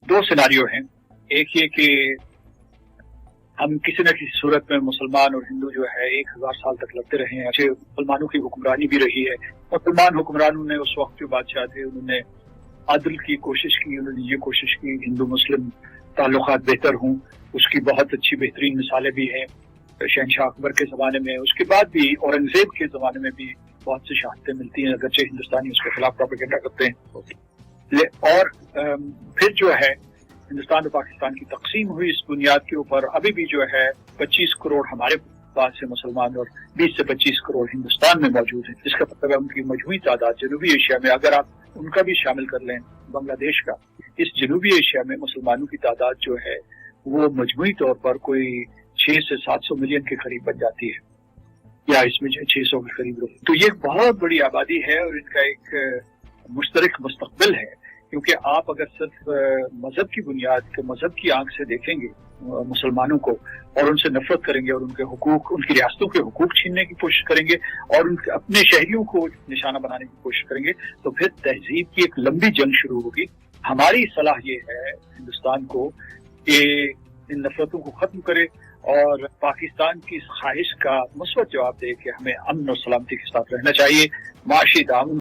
दो सिनारियो हैं। एक ये कि हम किसी न किसी सूरत में मुसलमान और हिंदू जो है 1000 साल तक लड़ते रहे हैं। अच्छे मुसलमानों की हुक्मरानी भी रही है। मुसलमान हुक्मरानों ने उस वक्त जो बादशाह थे उन्होंने अदल की कोशिश की, उन्होंने ये कोशिश की हिंदू मुस्लिम ताल्लुकात बेहतर हों। उसकी बहुत अच्छी बेहतरीन मिसालें भी हैं शहनशाह अकबर के ज़माने में, उसके बाद भी औरंगजेब के ज़माने में भी बहुत सी शहादतें मिलती हैं, अगरचे हिंदुस्तानी उसके खिलाफ प्रोपेगेंडा करते हैं। और फिर जो है हिंदुस्तान और पाकिस्तान की तकसीम हुई इस बुनियाद के ऊपर। अभी भी जो है 25 करोड़ हमारे पास से मुसलमान और 20 से 25 करोड़ हिंदुस्तान में मौजूद हैं, जिसका मतलब है उनकी मजमूई तादाद जनूबी एशिया में, अगर आप उनका भी शामिल कर लें बांग्लादेश का, इस जनूबी एशिया में मुसलमानों की तादाद जो है वो मजमूई तौर पर कोई 6 से 700 मिलियन के करीब बन जाती है, या इसमें जो 600 के करीब। तो ये एक बहुत बड़ी आबादी है और इनका एक मुश्तरक मुस्तकबिल है, क्योंकि आप अगर सिर्फ मजहब की बुनियाद के मजहब की आंख से देखेंगे मुसलमानों को और उनसे नफरत करेंगे और उनके हुकूक, उनकी रियासतों के हुकूक छीनने की कोशिश करेंगे और उनके अपने शहरियों को निशाना बनाने की कोशिश करेंगे, तो फिर तहजीब की एक लंबी जंग शुरू होगी। हमारी सलाह ये है हिंदुस्तान को कि इन नफरतों को खत्म करे और पाकिस्तान की इस ख्वाहिश का मुस्बत जवाब दे कि हमें अमन और सलामती के साथ रहना चाहिए। माशी दामन